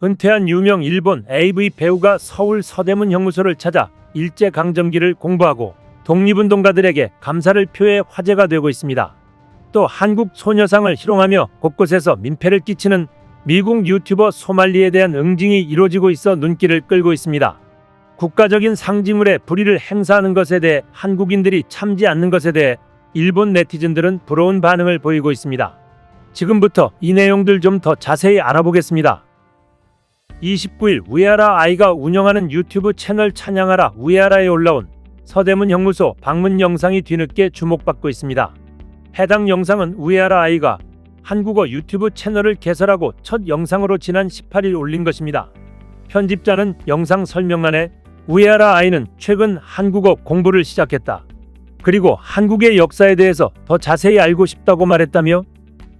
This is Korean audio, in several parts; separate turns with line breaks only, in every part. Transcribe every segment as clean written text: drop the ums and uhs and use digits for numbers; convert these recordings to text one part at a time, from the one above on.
은퇴한 유명 일본 AV 배우가 서울 서대문 형무소를 찾아 일제강점기를 공부하고 독립운동가들에게 감사를 표해 화제가 되고 있습니다. 또 한국 소녀상을 희롱하며 곳곳에서 민폐를 끼치는 미국 유튜버 소말리에 대한 응징이 이루어지고 있어 눈길을 끌고 있습니다. 국가적인 상징물에 불의를 행사하는 것에 대해 한국인들이 참지 않는 것에 대해 일본 네티즌들은 부러운 반응을 보이고 있습니다. 지금부터 이 내용들 좀 더 자세히 알아보겠습니다. 29일 우에하라 아이가 운영하는 유튜브 채널 찬양하라 우에하라에 올라온 서대문 형무소 방문 영상이 뒤늦게 주목받고 있습니다. 해당 영상은 우에하라 아이가 한국어 유튜브 채널을 개설하고 첫 영상으로 지난 18일 올린 것입니다. 편집자는 영상 설명란에 우에하라 아이는 최근 한국어 공부를 시작했다. 그리고 한국의 역사에 대해서 더 자세히 알고 싶다고 말했다며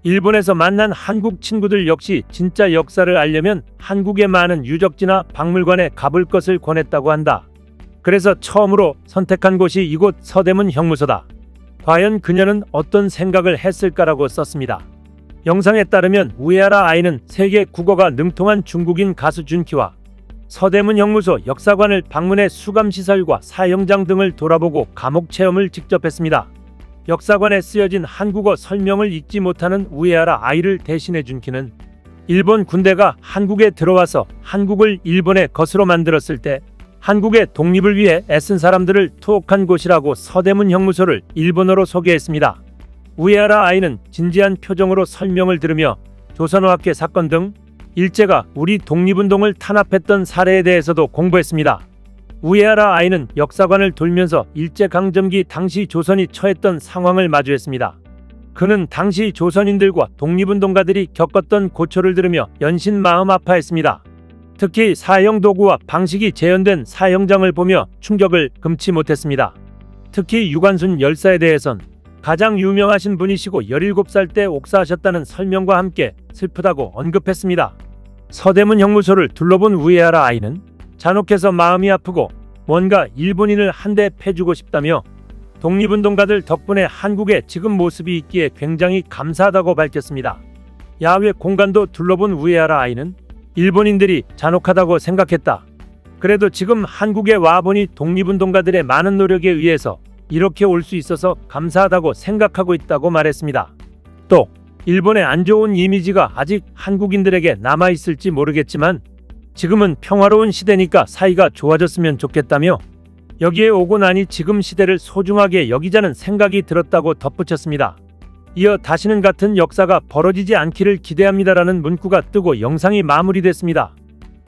일본에서 만난 한국 친구들 역시 진짜 역사를 알려면 한국의 많은 유적지나 박물관에 가볼 것을 권했다고 한다. 그래서 처음으로 선택한 곳이 이곳 서대문 형무소다. 과연 그녀는 어떤 생각을 했을까라고 썼습니다. 영상에 따르면 우에하라 아이는 세계 국어가 능통한 중국인 가수 준키와 서대문 형무소 역사관을 방문해 수감시설과 사형장 등을 돌아보고 감옥 체험을 직접 했습니다. 역사관에 쓰여진 한국어 설명을 읽지 못하는 우에하라 아이를 대신해 준키는 일본 군대가 한국에 들어와서 한국을 일본의 것으로 만들었을 때 한국의 독립을 위해 애쓴 사람들을 투옥한 곳이라고 서대문 형무소를 일본어로 소개했습니다. 우에하라 아이는 진지한 표정으로 설명을 들으며 조선어학회 사건 등 일제가 우리 독립운동을 탄압했던 사례에 대해서도 공부했습니다. 우에하라 아이는 역사관을 돌면서 일제강점기 당시 조선이 처했던 상황을 마주했습니다. 그는 당시 조선인들과 독립운동가들이 겪었던 고초를 들으며 연신 마음 아파했습니다. 특히 사형 도구와 방식이 재현된 사형장을 보며 충격을 금치 못했습니다. 특히 유관순 열사에 대해선 가장 유명하신 분이시고 17살 때 옥사하셨다는 설명과 함께 슬프다고 언급했습니다. 서대문 형무소를 둘러본 우에하라 아이는 잔혹해서 마음이 아프고 뭔가 일본인을 한 대 패주고 싶다며 독립운동가들 덕분에 한국에 지금 모습이 있기에 굉장히 감사하다고 밝혔습니다. 야외 공간도 둘러본 우에하라 아이는 일본인들이 잔혹하다고 생각했다. 그래도 지금 한국에 와보니 독립운동가들의 많은 노력에 의해서 이렇게 올 수 있어서 감사하다고 생각하고 있다고 말했습니다. 또 일본의 안 좋은 이미지가 아직 한국인들에게 남아있을지 모르겠지만 지금은 평화로운 시대니까 사이가 좋아졌으면 좋겠다며 여기에 오고 나니 지금 시대를 소중하게 여기자는 생각이 들었다고 덧붙였습니다. 이어 다시는 같은 역사가 벌어지지 않기를 기대합니다라는 문구가 뜨고 영상이 마무리됐습니다.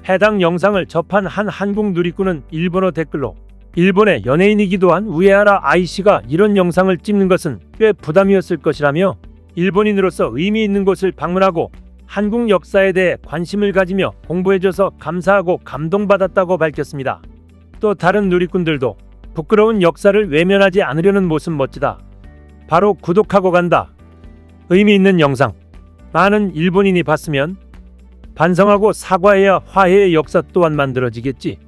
해당 영상을 접한 한 한국 누리꾼은 일본어 댓글로 일본의 연예인이기도 한 우에하라 아이씨가 이런 영상을 찍는 것은 꽤 부담이었을 것이라며 일본인으로서 의미 있는 곳을 방문하고 한국 역사에 대해 관심을 가지며 공부해줘서 감사하고 감동받았다고 밝혔습니다. 또 다른 누리꾼들도 부끄러운 역사를 외면하지 않으려는 모습 멋지다. 바로 구독하고 간다. 의미 있는 영상. 많은 일본인이 봤으면 반성하고 사과해야 화해의 역사 또한 만들어지겠지.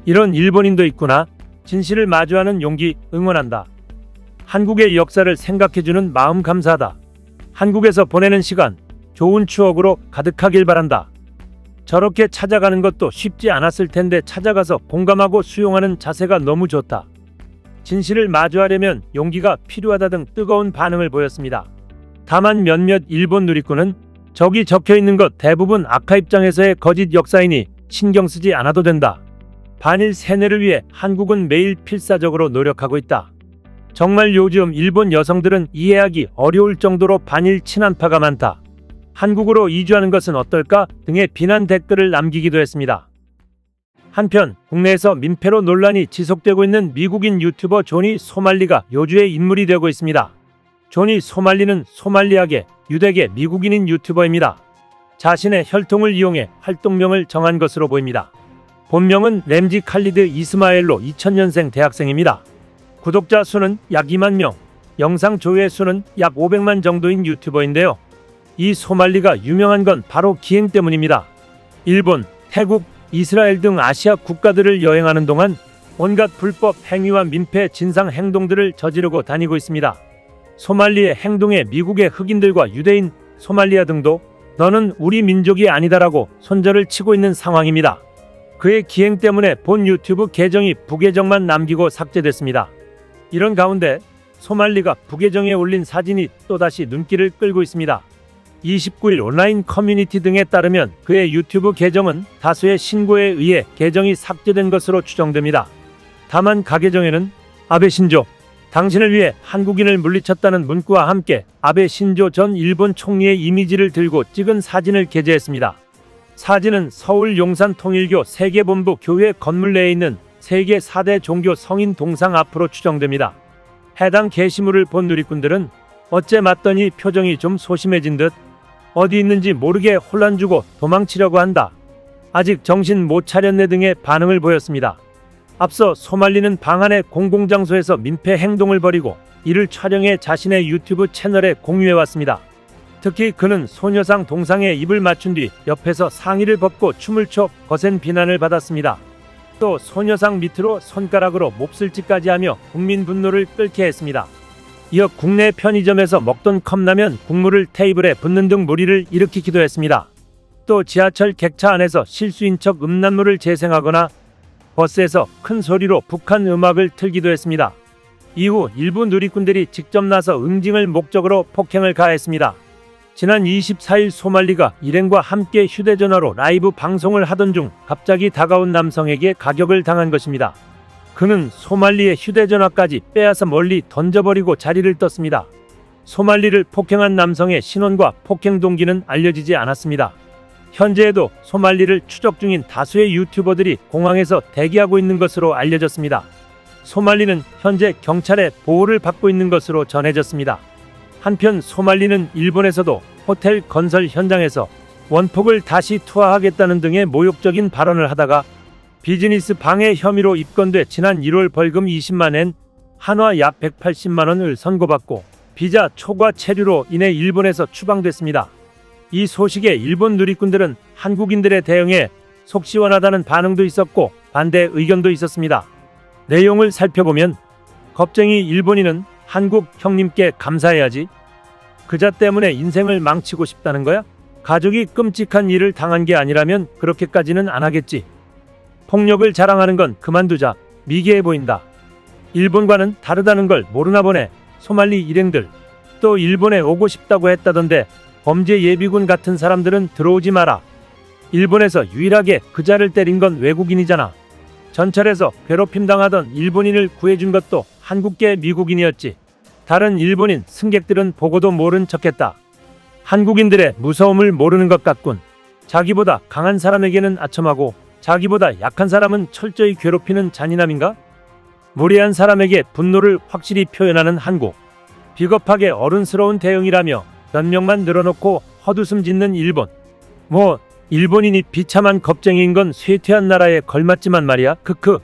이런 일본인도 있구나. 진실을 마주하는 용기 응원한다. 한국의 역사를 생각해주는 마음 감사하다. 한국에서 보내는 시간 좋은 추억으로 가득하길 바란다. 저렇게 찾아가는 것도 쉽지 않았을 텐데 찾아가서 공감하고 수용하는 자세가 너무 좋다. 진실을 마주하려면 용기가 필요하다 등 뜨거운 반응을 보였습니다. 다만 몇몇 일본 누리꾼은 저기 적혀있는 것 대부분 악화 입장에서의 거짓 역사이니 신경 쓰지 않아도 된다. 반일 세뇌를 위해 한국은 매일 필사적으로 노력하고 있다. 정말 요즘 일본 여성들은 이해하기 어려울 정도로 반일 친한파가 많다. 한국으로 이주하는 것은 어떨까? 등의 비난 댓글을 남기기도 했습니다. 한편 국내에서 민폐로 논란이 지속되고 있는 미국인 유튜버 조니 소말리가 요주의 인물이 되고 있습니다. 조니 소말리는 소말리아계 유대계 미국인인 유튜버입니다. 자신의 혈통을 이용해 활동명을 정한 것으로 보입니다. 본명은 램지 칼리드 이스마엘로 2000년생 대학생입니다. 구독자 수는 약 2만 명, 영상 조회 수는 약 500만 정도인 유튜버인데요. 이 소말리가 유명한 건 바로 기행 때문입니다. 일본, 태국, 이스라엘 등 아시아 국가들을 여행하는 동안 온갖 불법 행위와 민폐 진상 행동들을 저지르고 다니고 있습니다. 소말리의 행동에 미국의 흑인들과 유대인, 소말리아 등도 너는 우리 민족이 아니다라고 손절을 치고 있는 상황입니다. 그의 기행 때문에 본 유튜브 계정이 부계정만 남기고 삭제됐습니다. 이런 가운데 소말리가 부계정에 올린 사진이 또다시 눈길을 끌고 있습니다. 29일 온라인 커뮤니티 등에 따르면 그의 유튜브 계정은 다수의 신고에 의해 계정이 삭제된 것으로 추정됩니다. 다만 가계정에는 아베 신조, 당신을 위해 한국인을 물리쳤다는 문구와 함께 아베 신조 전 일본 총리의 이미지를 들고 찍은 사진을 게재했습니다. 사진은 서울 용산 통일교 세계본부 교회 건물 내에 있는 세계 4대 종교 성인 동상 앞으로 추정됩니다. 해당 게시물을 본 누리꾼들은 어째 맞더니 표정이 좀 소심해진 듯 어디 있는지 모르게 혼란 주고 도망치려고 한다. 아직 정신 못 차렸네 등의 반응을 보였습니다. 앞서 소말리는 방 안의 공공장소에서 민폐 행동을 벌이고 이를 촬영해 자신의 유튜브 채널에 공유해왔습니다. 특히 그는 소녀상 동상에 입을 맞춘 뒤 옆에서 상의를 벗고 춤을 춰 거센 비난을 받았습니다. 또 소녀상 밑으로 손가락으로 몹쓸짓까지 하며 국민 분노를 끓게 했습니다. 이어 국내 편의점에서 먹던 컵라면 국물을 테이블에 붓는 등 물의를 일으키기도 했습니다. 또 지하철 객차 안에서 실수인 척 음란물을 재생하거나 버스에서 큰 소리로 북한 음악을 틀기도 했습니다. 이후 일부 누리꾼들이 직접 나서 응징을 목적으로 폭행을 가했습니다. 지난 24일 소말리가 일행과 함께 휴대전화로 라이브 방송을 하던 중 갑자기 다가온 남성에게 가격을 당한 것입니다. 그는 소말리의 휴대전화까지 빼앗아 멀리 던져버리고 자리를 떴습니다. 소말리를 폭행한 남성의 신원과 폭행 동기는 알려지지 않았습니다. 현재에도 소말리를 추적 중인 다수의 유튜버들이 공항에서 대기하고 있는 것으로 알려졌습니다. 소말리는 현재 경찰의 보호를 받고 있는 것으로 전해졌습니다. 한편 소말리는 일본에서도 호텔 건설 현장에서 원폭을 다시 투하하겠다는 등의 모욕적인 발언을 하다가 비즈니스 방해 혐의로 입건돼 지난 1월 벌금 20만엔, 한화 약 180만원을 선고받고 비자 초과 체류로 인해 일본에서 추방됐습니다. 이 소식에 일본 누리꾼들은 한국인들의 대응에 속 시원하다는 반응도 있었고 반대 의견도 있었습니다. 내용을 살펴보면 겁쟁이 일본인은 한국 형님께 감사해야지. 그자 때문에 인생을 망치고 싶다는 거야? 가족이 끔찍한 일을 당한 게 아니라면 그렇게까지는 안 하겠지. 폭력을 자랑하는 건 그만두자. 미개해 보인다. 일본과는 다르다는 걸 모르나 보네. 소말리 일행들. 또 일본에 오고 싶다고 했다던데 범죄 예비군 같은 사람들은 들어오지 마라. 일본에서 유일하게 그자를 때린 건 외국인이잖아. 전철에서 괴롭힘 당하던 일본인을 구해준 것도 한국계 미국인이었지. 다른 일본인 승객들은 보고도 모른 척했다. 한국인들의 무서움을 모르는 것 같군. 자기보다 강한 사람에게는 아첨하고 자기보다 약한 사람은 철저히 괴롭히는 잔인함인가? 무례한 사람에게 분노를 확실히 표현하는 한국. 비겁하게 어른스러운 대응이라며 변명만 늘어놓고 헛웃음 짓는 일본. 뭐 일본인이 비참한 겁쟁이인 건 쇠퇴한 나라에 걸맞지만 말이야. 크크.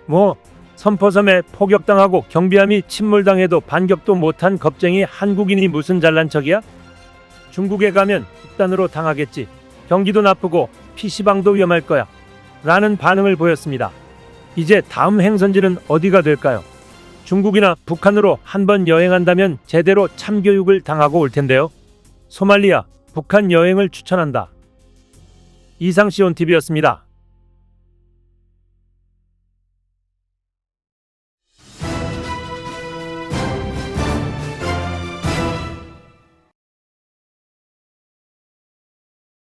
뭐 선포섬에 포격당하고 경비함이 침몰당해도 반격도 못한 겁쟁이 한국인이 무슨 잘난 척이야? 중국에 가면 극단으로 당하겠지. 경기도 나쁘고 PC방도 위험할 거야. 라는 반응을 보였습니다. 이제 다음 행선지는 어디가 될까요? 중국이나 북한으로 한번 여행한다면 제대로 참교육을 당하고 올 텐데요. 소말리아, 북한 여행을 추천한다. 이상 시온TV였습니다.